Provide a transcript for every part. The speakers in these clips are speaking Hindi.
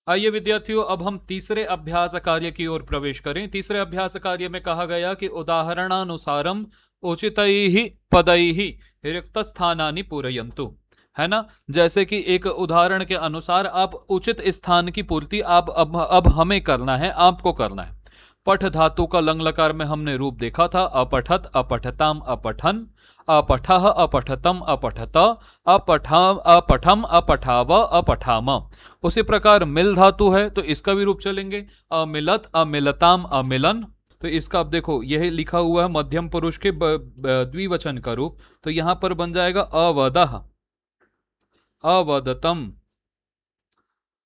आइए विद्यार्थियों, अब हम तीसरे अभ्यास कार्य की ओर प्रवेश करें। तीसरे अभ्यास कार्य में कहा गया कि उदाहरणानुसारम उचितैः पदैः रिक्त स्थानानि पूरयन्तु, है ना। जैसे कि एक उदाहरण के अनुसार आप उचित स्थान की पूर्ति आप अब हमें करना है, आपको करना है। पठ धातु का लंग लकार में हमने रूप देखा था, अपठत अपठताम अपठन, अपठः अपठतम अपठत, अपठम अपठम अपठाव अपठाम। उसी प्रकार मिल धातु है तो इसका भी रूप चलेंगे, अमिलत अमिलताम अमिलन। तो इसका अब देखो यह लिखा हुआ है मध्यम पुरुष के द्विवचन का रूप, तो यहां पर बन जाएगा अवदह अवदतम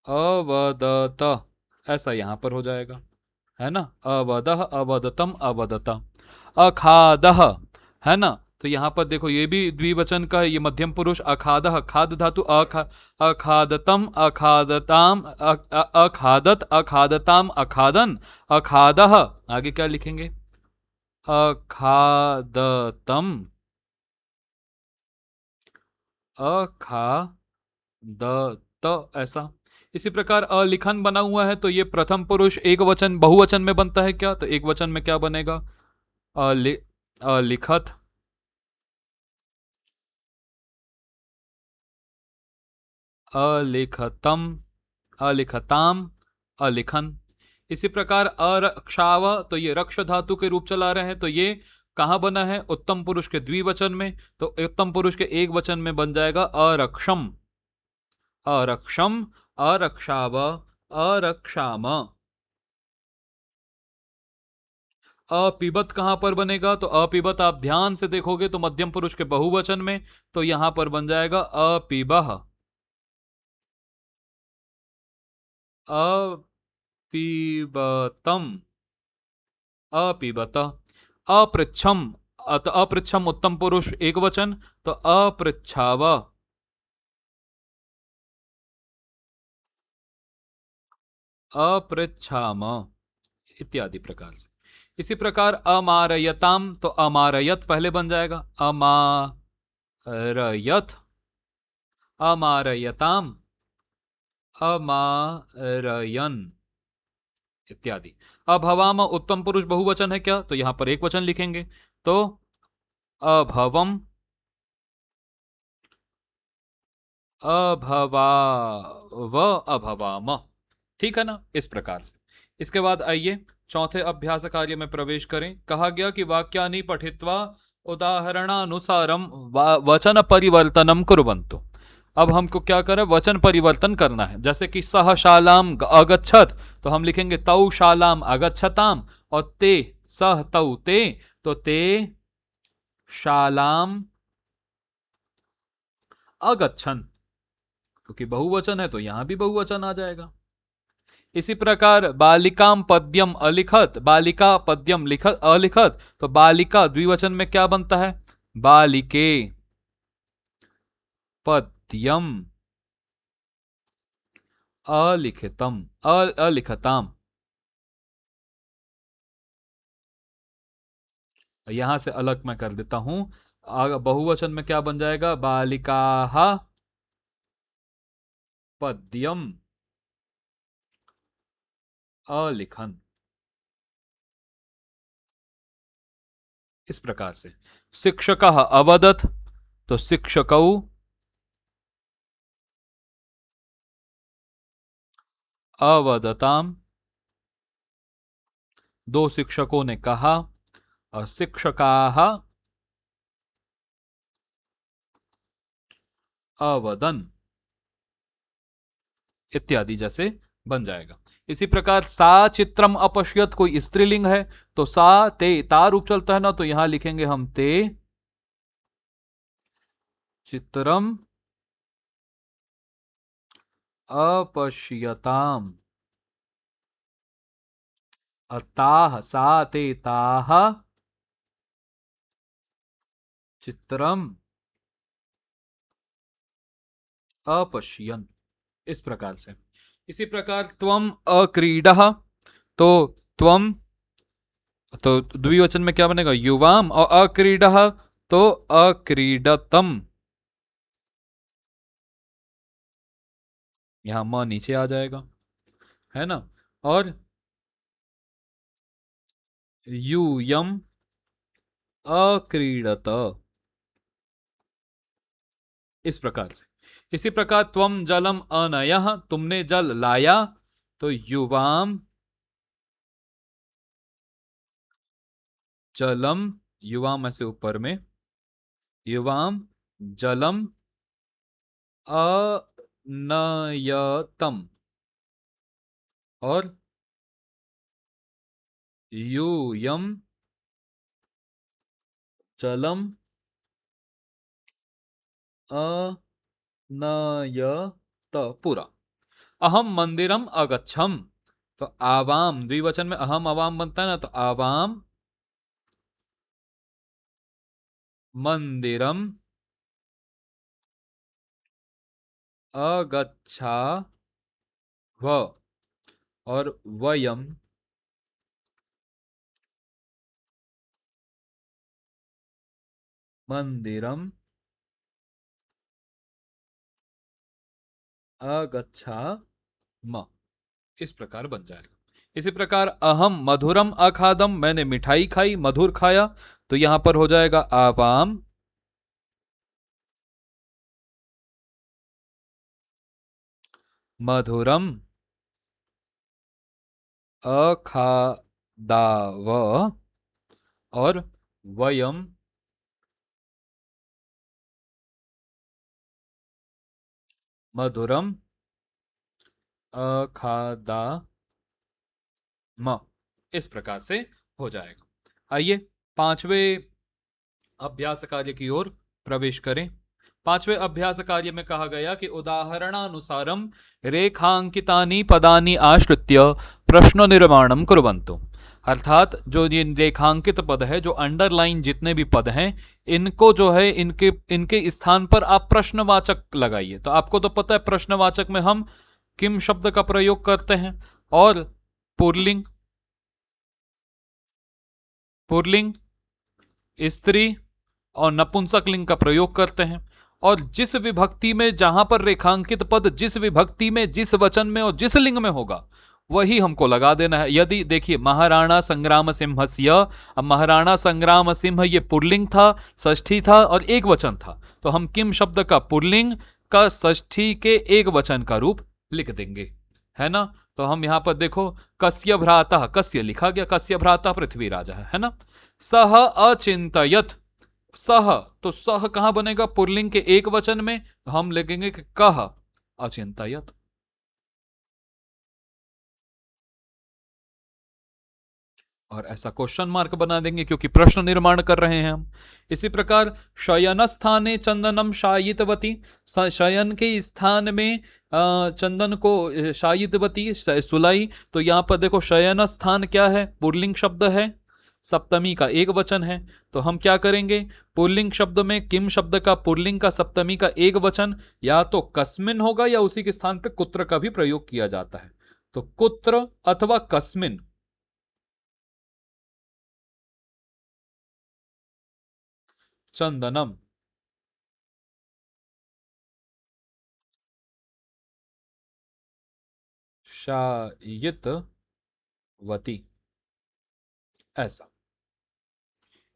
अवदत, ऐसा यहां पर हो जाएगा, है ना। अवदह अवदतम अवदता। अखादह, है ना। तो यहां पर देखो ये भी द्विवचन का, ये मध्यम पुरुष अखादह, खाद धातु अखादतम अखादताम अखादत अखादताम अखादन अखादह। आगे क्या लिखेंगे, अखादतम अखादत, ऐसा। इसी प्रकार अलिखन बना हुआ है तो ये प्रथम पुरुष एक वचन बहुवचन में बनता है क्या, तो एक वचन में क्या बनेगा, अलिखत अलिखतम अलिखताम अलिखन। इसी प्रकार अरक्षाव, तो ये रक्ष धातु के रूप चला रहे हैं, तो ये कहाँ बना है, उत्तम पुरुष के द्विवचन में। तो उत्तम पुरुष के एक वचन में बन जाएगा अरक्षम अरक्षम अरक्षाव अरक्षाम। अपिबत कहां पर बनेगा, तो अपिबत आप ध्यान से देखोगे तो मध्यम पुरुष के बहुवचन में, तो यहां पर बन जाएगा अपिबह अपिबतम अपिबत। अपृच्छम, अपृच्छम उत्तम पुरुष एक वचन, तो अपृच्छाव अपृच्छाम, इत्यादि प्रकार से। इसी प्रकार अमारयताम, तो अमारयत पहले बन जाएगा, अमारयत अमारयताम अमारयन, इत्यादि। अभवाम उत्तम पुरुष बहुवचन है क्या, तो यहां पर एक वचन लिखेंगे, तो अभवम अभवाव अभवाम, ठीक है ना, इस प्रकार से। इसके बाद आइए चौथे अभ्यास कार्य में प्रवेश करें। कहा गया कि वाक्यानि पठित्वा उदाहरणानुसारम वचन परिवर्तनम कुर्वन्तु। अब हमको क्या करें, वचन परिवर्तन करना है। जैसे कि सह शालाम अगच्छत, तो हम लिखेंगे तौ शालाम अगच्छताम, और ते सह तौ ते, तो ते शालाम अगच्छन, क्योंकि बहुवचन है तो यहां भी बहुवचन आ जाएगा। इसी प्रकार बालिकाम पद्यम अलिखत, बालिका पद्यम लिखत अलिखत, तो बालिका द्विवचन में क्या बनता है, बालिके पद्यम अलिखितम अलिखताम। यहां से अलग मैं कर देता हूं, बहुवचन में क्या बन जाएगा, बालिका पद्यम अलिखन, इस प्रकार से। शिक्षक अवदत, तो शिक्षकौ अवदताम, दो शिक्षकों ने कहा, और शिक्षकाः अवदन, इत्यादि जैसे बन जाएगा। इसी प्रकार सा चित्रम अपश्यत, कोई स्त्रीलिंग है तो सा ते ता रूप चलता है ना, तो यहां लिखेंगे हम ते चित्रम अपश्यताम, ताह सा ते ताह चित्रम अपश्यन, इस प्रकार से। इसी प्रकार त्वम अक्रीडः, तो त्वम, तो द्विवचन में क्या बनेगा, युवाम, और अक्रीडः तो अक्रीडतम, यहां म नीचे आ जाएगा। है ना। और यूयम अक्रीडत, इस प्रकार से। इसी प्रकार त्वम जलम अनयः, तुमने जल लाया, तो युवाम जलम, युवाम ऐसे ऊपर में, युवाम जलम अनयतम, और यूयम जलम अनयत, पूरा। अहम मंदिरम अगच्छम, तो आवाम द्विवचन में अहम अवाम बनता है ना, तो आवाम मंदिरम अगच्छा व, और वयम मंदिरम अगच्छा म, इस प्रकार बन जाएगा। इसी प्रकार अहम मधुरम अखादम, मैंने मिठाई खाई, मधुर खाया, तो यहां पर हो जाएगा आवाम मधुरम अखादाव, और वयम मधुरम अखादा म, इस प्रकार से हो जाएगा। आइए पांचवें अभ्यास कार्य की ओर प्रवेश करें। पांचवें अभ्यास कार्य में कहा गया कि उदाहरणानुसारम रेखांकितानि पदानि आश्रित्य प्रश्न निर्माणम कुर्वन्तु। अर्थात जो ये रेखांकित पद है, जो अंडरलाइन जितने भी पद हैं, इनको जो है इनके इनके स्थान पर आप प्रश्नवाचक लगाइए। तो आपको तो पता है प्रश्नवाचक में हम किम शब्द का प्रयोग करते हैं, और पुल्लिंग, पुल्लिंग, स्त्री और नपुंसक लिंग का प्रयोग करते हैं। और जिस विभक्ति में, जहां पर रेखांकित पद जिस विभक्ति में, जिस वचन में और जिस लिंग में होगा, वही हमको लगा देना है। यदि देखिए महाराणा संग्राम सिंहस्य, अब महाराणा संग्राम सिंह ये पुल्लिंग था, षष्ठी था और एक वचन था, तो हम किम शब्द का पुल्लिंग का षष्ठी के एक वचन का रूप लिख देंगे, है ना। तो हम यहां पर देखो, कस्य भ्राता, कस्य लिखा गया, कस्य भ्राता पृथ्वी राजा है ना। सह अचिंतयत, सह, तो सह कहां बनेगा, पुल्लिंग के एक वचन में, तो हम लिखेंगे कि कह अचिंतयत। और ऐसा क्वेश्चन मार्क बना देंगे क्योंकि प्रश्न निर्माण कर रहे हैं हम। इसी प्रकार शयन स्थाने चंदनम शायितवती, शयन के स्थान में चंदन को शायितवती सुलाई, तो यहां पर देखो शयन स्थान क्या है, पुल्लिंग शब्द है, सप्तमी का एक वचन है। तो हम क्या करेंगे, पुल्लिंग शब्द में किम शब्द का पुल्लिंग का सप्तमी का एक वचन या तो कस्मिन होगा, या उसी के स्थान पे कुत्र का भी प्रयोग किया जाता है। तो कुत्र अथवा कस्मिन, चंदनम शायितवती, ऐसा।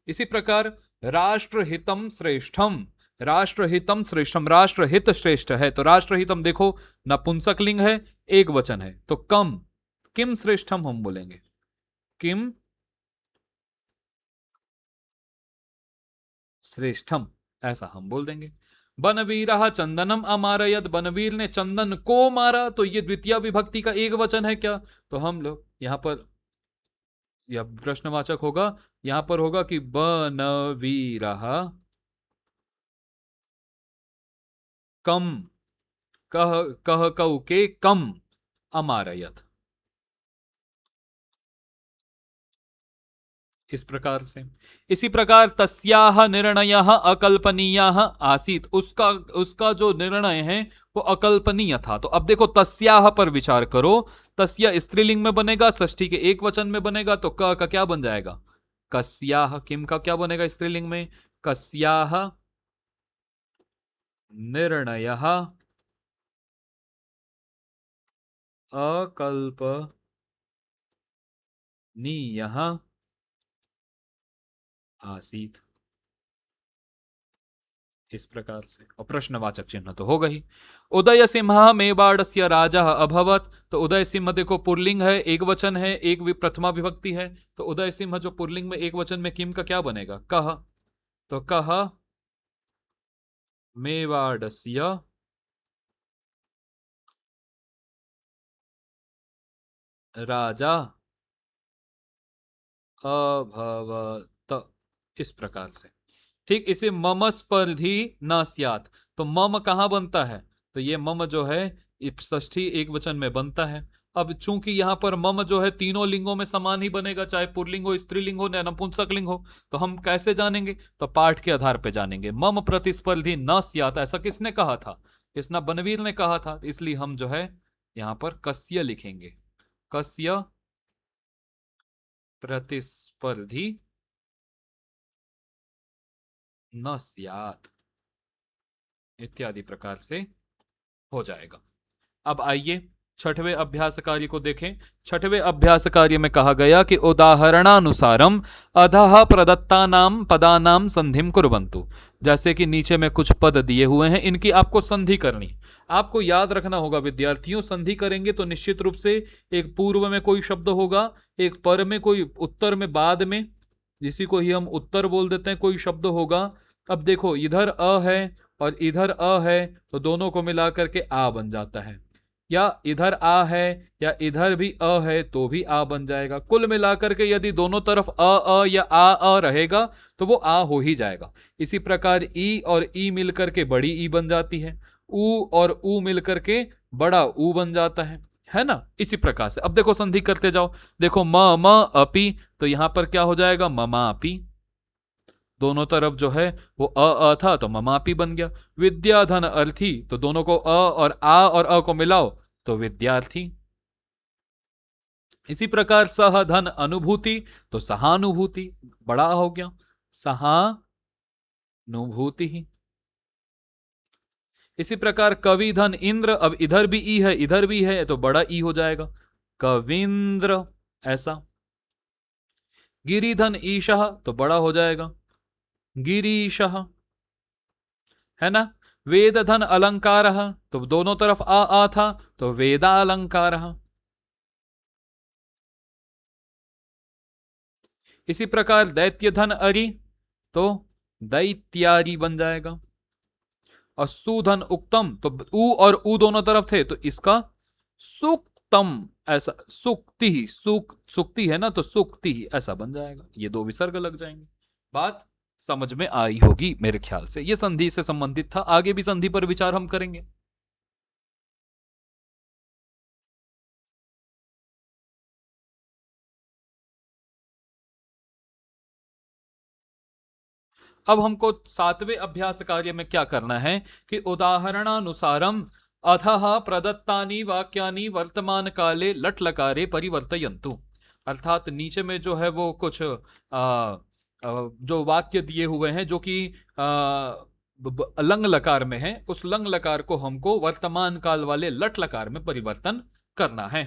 इसी प्रकार राष्ट्रहितम श्रेष्ठम, राष्ट्रहितम श्रेष्ठम, राष्ट्रहित श्रेष्ठ है, तो राष्ट्रहितम देखो नपुंसक लिंग है, एक वचन है, तो कम, किम श्रेष्ठम हम बोलेंगे, किम श्रेष्ठम, ऐसा हम बोल देंगे। बनवीर चंदनम अमारयत, बनवीर ने चंदन को मारा, तो ये द्वितीय विभक्ति का एक वचन है क्या, तो हम लोग यहां पर, यह प्रश्नवाचक होगा, यहां पर होगा कि बनवीर कम, कह कह कऊ के कम अमारयत, इस प्रकार से। इसी प्रकार तस्याह निर्णयः अकल्पनीयः आसीत, उसका उसका जो निर्णय है वो अकल्पनीय था। तो अब देखो तस्याह पर विचार करो, तस्या स्त्रीलिंग में बनेगा, षष्ठी के एक वचन में बनेगा, तो क का क्या बन जाएगा, कस्याह। किम का क्या बनेगा स्त्रीलिंग में, कस्याह निर्णयः अकल्पनीयः आसीत्। इस प्रकार से, और प्रश्नवाचक चिन्ह तो होगा ही। उदय सिंह मेवाड़स्य राजा अभवत, तो उदय सिंह देखो पुल्लिंग है, एक वचन है, एक प्रथमा विभक्ति है, तो उदय सिंह जो पुल्लिंग में एक वचन में किम का क्या बनेगा, कह। तो कह मेवाड़स्य राजा अभवत, इस प्रकार से। ठीक, इसे मम स्पर्धी न स्यात्, तो मम कहाँ बनता है, तो ये मम जो है षष्ठी एक वचन में बनता है। अब चूंकि यहां पर मम जो है तीनों लिंगों में समान ही बनेगा, चाहे पुल्लिंग हो, स्त्रीलिंग हो या नपुंसक लिंग हो, तो हम कैसे जानेंगे, तो पाठ के आधार पर जानेंगे। मम प्रतिस्पर्धी न स्यात्, ऐसा किसने कहा था, कृष्णा बनवीर ने कहा था, इसलिए हम जो है यहां पर कस्य लिखेंगे, कस्य प्रतिस्पर्धी न स्यात्, इत्यादि प्रकार से हो जाएगा। अब आइए छठवें अभ्यास कार्य को देखें। छठवें अभ्यास कार्य में कहा गया कि उदाहरणानुसारम अधः प्रदत्तानाम पदानाम संधिम कुर्वन्तु। जैसे कि नीचे में कुछ पद दिए हुए हैं, इनकी आपको संधि करनी। आपको याद रखना होगा विद्यार्थियों, संधि करेंगे तो निश्चित रूप से एक पूर्व में कोई शब्द होगा, एक पर में कोई, उत्तर में बाद में, जिसी को ही हम उत्तर बोल देते हैं, कोई शब्द होगा। अब देखो इधर अ है और इधर अ है, तो दोनों को मिलाकर के आ बन जाता है, या इधर आ है या इधर भी अ है तो भी आ बन जाएगा। कुल मिलाकर के यदि दोनों तरफ अ या आ रहेगा तो वो आ हो ही जाएगा। इसी प्रकार ई और ई मिलकर के बड़ी ई बन जाती है, ऊ और ऊ मिलकर के बड़ा ऊ बन जाता है ना। इसी प्रकार से अब देखो संधि करते जाओ। देखो म अपी, तो यहां पर क्या हो जाएगा, ममा अपी। दोनों तरफ जो है वो अ था तो ममापी बन गया। विद्याधन अर्थी, तो दोनों को अ और अ को मिलाओ तो विद्यार्थी। इसी प्रकार सह धन अनुभूति, तो सहानुभूति बड़ा हो गया, सहानुभूति ही। इसी प्रकार कवि धन इंद्र, अब इधर भी ई है इधर भी है तो बड़ा ई हो जाएगा, कविंद्र, ऐसा। गिरिधन ईशः, तो बड़ा हो जाएगा, गिरीशः, है ना। वेद धन अलंकार, तो दोनों तरफ आ था तो वेदा अलंकार। इसी प्रकार दैत्य धन अरि, तो दैत्यारी बन जाएगा। और सुधन उक्तम, तो ऊ और ऊ दोनों तरफ थे तो इसका सुक्तम, ऐसा, सुक्ति ही, सुक्ति है ना, तो सुक्ति ही ऐसा बन जाएगा। ये दो विसर्ग लग जाएंगे। बात समझ में आई होगी मेरे ख्याल से। ये संधि से संबंधित था, आगे भी संधि पर विचार हम करेंगे। अब हमको सातवें अभ्यास कार्य में क्या करना है कि उदाहरणानुसारम अधः प्रदत्तानि वाक्यानि वर्तमान काले लट लकारे परिवर्तयन्तु। अर्थात नीचे में जो है वो कुछ जो वाक्य दिए हुए हैं जो कि लंग लकार में है, उस लंग लकार को हमको वर्तमान काल वाले लट लकार में परिवर्तन करना है।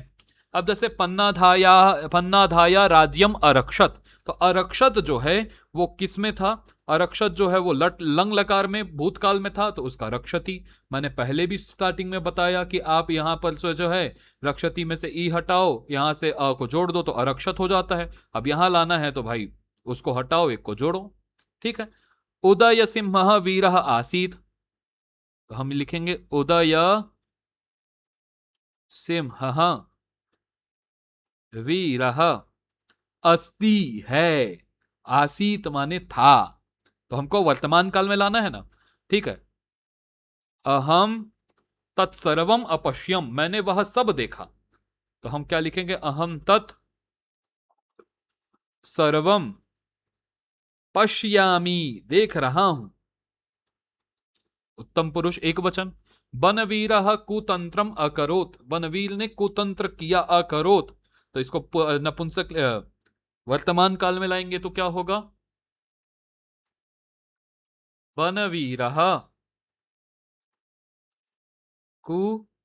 अब जैसे पन्नाधाया राज्यम अरक्षत, तो अरक्षत जो है वो किस में था, अरक्षत जो है वो लंग लकार में भूतकाल में था तो उसका रक्षति। मैंने पहले भी स्टार्टिंग में बताया कि आप यहां पर जो है रक्षति में से ई हटाओ, यहां से अ को जोड़ दो तो अरक्षत हो जाता है। अब यहां लाना है तो भाई उसको हटाओ, एक को जोड़ो। ठीक है। उदय सिंह वीर आसीत, तो हम लिखेंगे उदय सिंह वीर अस्ति है, आसीत माने था, तो हमको वर्तमान काल में लाना है ना। ठीक है। अहम तत्सर्वम अपश्यम, मैंने वह सब देखा, तो हम क्या लिखेंगे, अहम तत् सर्वम पश्यामी, देख रहा हूं। उत्तम पुरुष एक वचन। बनवीर कुतंत्रम अकरोत, बनवीर ने कुतंत्र किया, अकरोत, तो इसको नपुंसक वर्तमान काल में लाएंगे तो क्या होगा, बनवीर कुतंत्र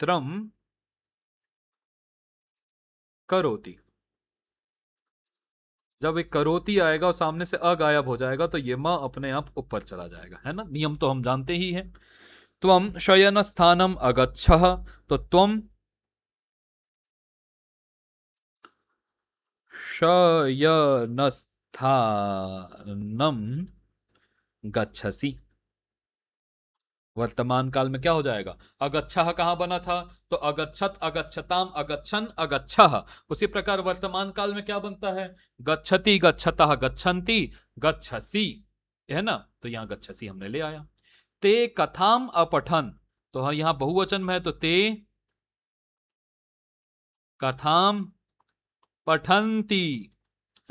त्रम करोति। जब एक करोति आएगा और सामने से अ गायब हो जाएगा तो ये म अपने आप ऊपर चला जाएगा, है ना। नियम तो हम जानते ही हैं। त्वम शयन स्थानम अगच्छः, तो त्वम शयन स्थानम गच्छसि। वर्तमान काल में क्या हो जाएगा, अगच्छः कहाँ बना था, तो अगच्छत, अगच्छताम, अगच्छन, अगच्छः। उसी प्रकार वर्तमान काल में क्या बनता है, गच्छति, गच्छतः, गच्छन्ति, गच्छसि, है ना। तो यहां गच्छसि हमने ले आया। ते कथाम अपठन, तो हाँ यहां बहुवचन में है तो ते कथाम पठंती,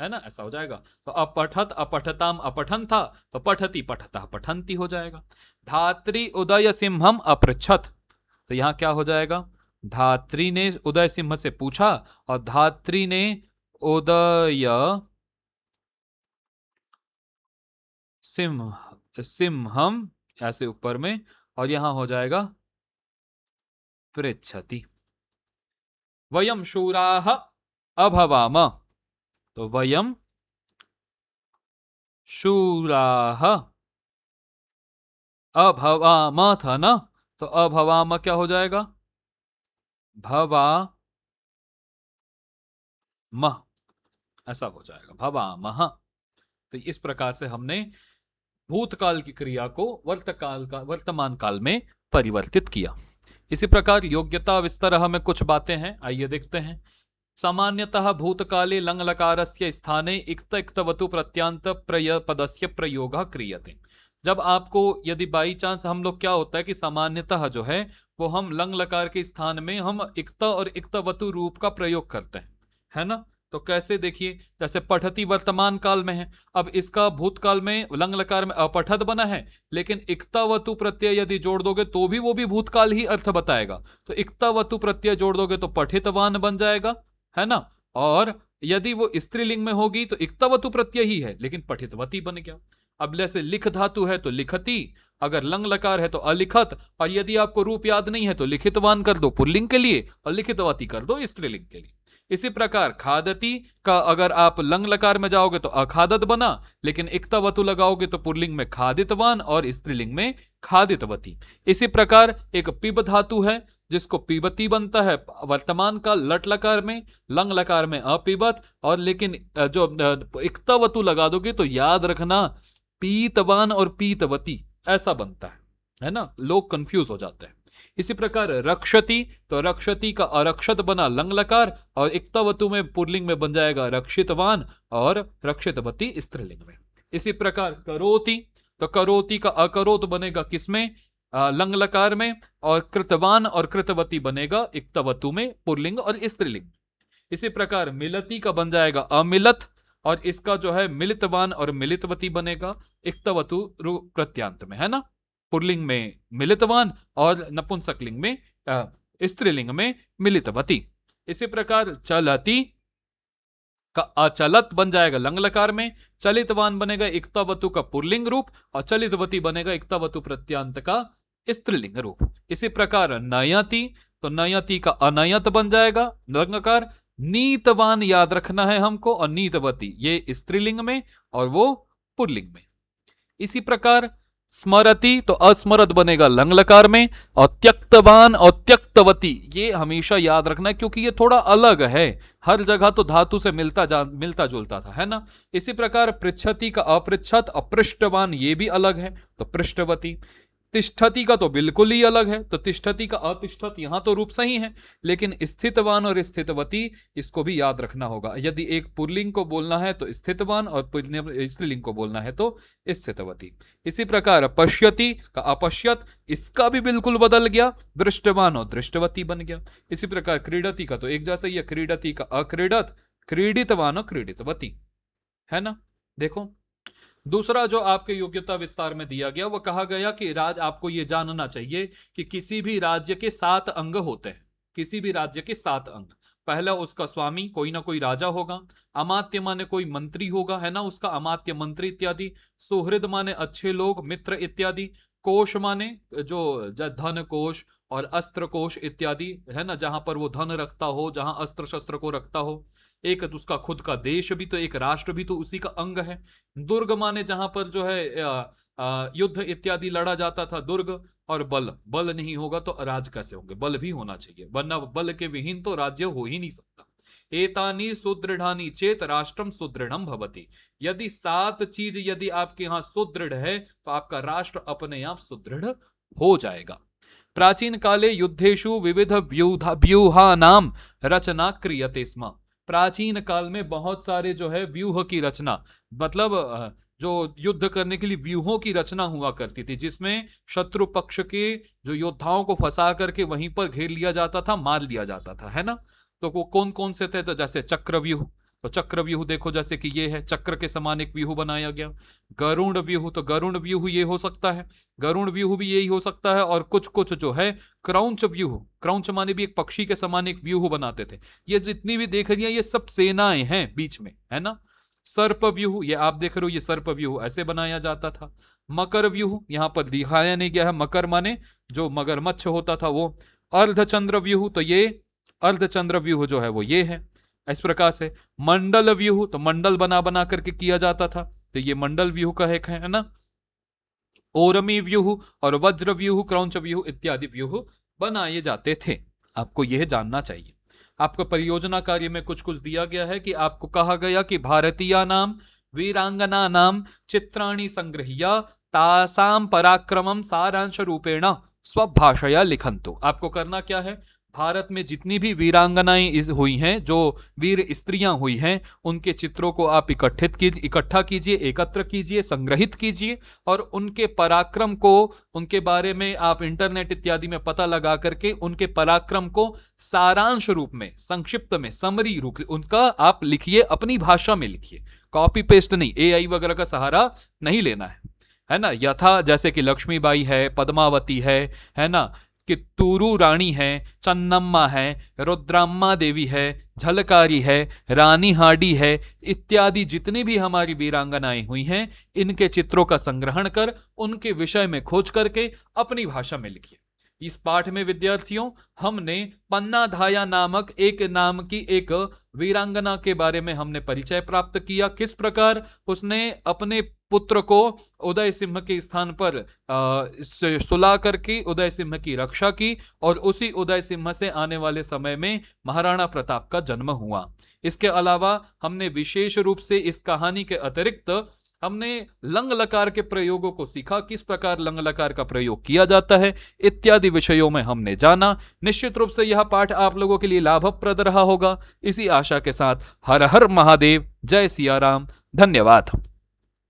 है ना, ऐसा हो जाएगा। तो अपठत, अपठताम, अपठन था तो पठती, पठता, पठंती हो जाएगा। धात्री उदय सिंहम अपृच्छत, तो यहां क्या हो जाएगा, धात्री ने उदय सिंह से पूछा और धात्री ने उदय सिंह सिंहम ऐसे ऊपर में, और यहां हो जाएगा पृच्छति। वयम शूराः अभवाम, तो वयम शूराः अभवाम था ना, तो अभवाम क्या हो जाएगा, भवा मह, ऐसा हो जाएगा, भवामह। तो इस प्रकार से हमने भूतकाल की क्रिया को वर्तमान काल में परिवर्तित किया। इसी प्रकार योग्यता विस्तरः में कुछ बातें हैं, आइए देखते हैं। सामान्यतः भूतकाले लंग लकारस्य स्थाने इक्त इक्तवतु प्रत्यांत पदस्य प्रयोगः क्रियते। जब आपको यदि बाई चांस हम लोग क्या होता है कि सामान्यतः जो है वो हम लंग लकार के स्थान में हम इक्त और इक्तवतु रूप का प्रयोग करते हैं, है ना। तो कैसे, देखिए, जैसे पठती वर्तमान काल में है, अब इसका भूतकाल में लंग लकार में अपठत बना है, लेकिन इक्तावतु प्रत्यय यदि जोड़ दोगे तो भी वो भी भूतकाल ही अर्थ बताएगा। तो इक्तावतु प्रत्यय जोड़ दोगे तो पठितवान बन जाएगा, है ना। और यदि वो स्त्रीलिंग में होगी तो इक्तावतु प्रत्यय ही है लेकिन पठितवती बन गया। अब जैसे लिख धातु है तो लिखती, अगर लंग लकार है तो अलिखत, और यदि आपको रूप याद नहीं है तो लिखितवान कर दो पुल्लिंग के लिए और लिखितवती कर दो स्त्रीलिंग के लिए। इसी प्रकार खादती का अगर आप लंग लकार में जाओगे तो अखादत बना, लेकिन इक्तावतु लगाओगे तो पुल्लिंग में खादितवान और स्त्रीलिंग में खादितवती। इसी प्रकार एक पिब धातु है जिसको पीबती बनता है वर्तमान का लट लकार में, लंग लकार में अपिबत, और लेकिन जो इक्तावतु लगा दोगे तो याद रखना पीतवान और पीतवती ऐसा बनता है ना, लोग कंफ्यूज हो जाते हैं। इसी प्रकार रक्षति, तो रक्षति का अरक्षत बना लंग लकार और इक्तावतु में पुल्लिंग में बन जाएगा रक्षितवान और रक्षितवती स्त्रीलिंग में। इसी प्रकार करोति, तो करोति का अकरोत बनेगा किसमें, लंग लकार में, और कृतवान और कृतवती बनेगा इक्तावतु में पुल्लिंग और स्त्रीलिंग। इसी प्रकार मिलती का बन जाएगा अमिलत, और इसका जो है मिलितवान और मिलितवती बनेगा इक्तावतु प्रत्यांत में, है ना। पुल्लिंग में मिलितवान और नपुंसकलिंग में स्त्रीलिंग में मिलितवती। इसी प्रकार चलती का अचलत बन जाएगा लंग लकार में, चलितवान बनेगा इक्तावतु का पुल्लिंग रूप और चलितवती बनेगा इक्तावतु प्रत्यांत का स्त्रीलिंग रूप। इसी प्रकार नयति, तो नयति का अनयत बन जाएगा लंग लकार। नीतवान याद रखना है हमको, और नीतवती ये स्त्रीलिंग में और वो पुल्लिंग में। इसी प्रकार स्मरति, तो अस्मरत बनेगा लंग लकार में, और त्यक्तवान और त्यक्तवती ये हमेशा याद रखना है क्योंकि ये थोड़ा अलग है, हर जगह तो धातु से मिलता जुलता था, है ना। इसी प्रकार पृच्छति का अपृच्छत, अपृष्टवान ये भी अलग है तो पृष्ठवती। तिष्ठति का तो बिल्कुल ही अलग है, तो तिष्ठति का अतिष्ठत यहां तो रूप सही है, लेकिन स्थितवान और स्थितवती इसको भी याद रखना होगा। यदि एक पुल्लिंग को बोलना है तो स्थितवान और स्त्रीलिंग को बोलना है तो स्थितवती। इसी प्रकार पश्यति का अपश्यत, इसका भी बिल्कुल बदल गया, दृष्टवान और दृष्टवती बन गया। इसी प्रकार क्रीडति का तो एक जैसा ही है, क्रीडति का अक्रीडत, क्रीडितवान और क्रीडितवती, है ना। देखो दूसरा जो आपके योग्यता विस्तार में दिया गया वो कहा गया कि आपको ये जानना चाहिए कि किसी भी राज्य के 7 अंग होते हैं, किसी भी राज्य के 7 अंग। पहला उसका स्वामी, कोई ना कोई राजा होगा। अमात्य माने कोई मंत्री होगा, है ना, उसका अमात्य मंत्री इत्यादि। सुहृद माने अच्छे लोग, मित्र इत्यादि। कोश माने जो धन कोश और अस्त्र कोश इत्यादि, है ना, जहां पर वो धन रखता हो, जहां अस्त्र शस्त्र को रखता हो। एक उसका खुद का देश भी तो, एक राष्ट्र भी तो उसी का अंग है। दुर्ग माने जहां पर जो है युद्ध इत्यादि लड़ा जाता था, दुर्ग। और बल, बल नहीं होगा तो राज कैसे होंगे, बल भी होना चाहिए, वरना बल के विहीन तो राज्य हो ही नहीं सकता। एतानी सुदृढ़ानी चेत राष्ट्रम सुदृढ़म भवति। यदि 7 चीज यदि आपके यहां सुदृढ़ है तो आपका राष्ट्र अपने आप सुदृढ़ हो जाएगा। प्राचीन काले युद्धेषु विविध व्यूहानाम रचना क्रियते स्म। प्राचीन काल में बहुत सारे जो है व्यूह की रचना, मतलब जो युद्ध करने के लिए व्यूहों की रचना हुआ करती थी, जिसमें शत्रु पक्ष के जो योद्धाओं को फंसा करके वहीं पर घेर लिया जाता था, मार लिया जाता था, है ना। तो वो कौन कौन से थे, तो जैसे चक्रव्यूह, तो चक्रव्यूह देखो जैसे कि ये है, चक्र के समान एक व्यूह बनाया गया। गरुड़ व्यूह, तो गरुड़ व्यूह ये हो सकता है, गरुड़ व्यूह भी यही हो सकता है। और कुछ कुछ जो है क्रौंच व्यूह, क्रौंच माने भी एक पक्षी के समान एक व्यूह बनाते थे। ये जितनी भी देख रही है ये सब सेनाएं हैं बीच में, है ना। सर्प व्यूह, ये आप देख रहे हो, ये सर्प व्यूह ऐसे बनाया जाता था। मकर व्यूह यहां पर दिखाया नहीं गया है, मकर माने जो मगरमच्छ होता था वो। अर्धचंद्र व्यूह, तो ये अर्धचंद्र व्यूह जो है वो ये है इस प्रकार से। मंडल व्यूह, तो मंडल बना बना करके किया जाता था, तो ये मंडल व्यूह का एक है ना। ओरमी व्यूह और वज्र व्यूह, क्रौंच व्यूह इत्यादि व्यूह बनाए जाते थे। आपको यह जानना चाहिए। आपको परियोजना कार्य में कुछ कुछ दिया गया है कि आपको कहा गया कि भारतीय नाम वीरांगना नाम चित्राणि संग्रह्य तासाम पराक्रमम सारांश रूपेण स्वभाषया लिखन्तु। आपको करना क्या है, भारत में जितनी भी वीरांगनाएं हुई हैं, जो वीर स्त्रियां हुई हैं, उनके चित्रों को आप इकट्ठा कीजिए, एकत्र कीजिए, संग्रहित कीजिए, और उनके पराक्रम को, उनके बारे में आप इंटरनेट इत्यादि में पता लगा करके उनके पराक्रम को सारांश रूप में, संक्षिप्त में, समरी रूप उनका आप लिखिए, अपनी भाषा में लिखिए, कॉपी पेस्ट नहीं, एआई वगैरह का सहारा नहीं लेना है ना। यथा जैसे कि लक्ष्मीबाई है, पद्मावती है ना, कित्तूरू रानी है, चन्नम्मा है, रुद्राम्मा देवी है, झलकारी है, रानी हाडी है इत्यादि जितनी भी हमारी वीरांगनाएं हुई हैं, इनके चित्रों का संग्रहण कर उनके विषय में खोज करके अपनी भाषा में लिखिए। इस पाठ में विद्यार्थियों हमने पन्नाधाया नामक एक नाम की एक वीरांगना के बारे में हमने परिचय प्राप्त किया। किस प्रकार उसने अपने पुत्र को उदय सिंह के स्थान पर सुला करके उदय सिंह की रक्षा की, और उसी उदय सिंह से आने वाले समय में महाराणा प्रताप का जन्म हुआ। इसके अलावा हमने विशेष रूप से इस कहानी के अतिरिक्त हमने लंग लकार के प्रयोगों को सीखा, किस प्रकार लंग लकार का प्रयोग किया जाता है इत्यादि विषयों में हमने जाना। निश्चित रूप से यह पाठ आप लोगों के लिए लाभप्रद रहा होगा। इसी आशा के साथ हर हर महादेव, जय सिया राम, धन्यवाद।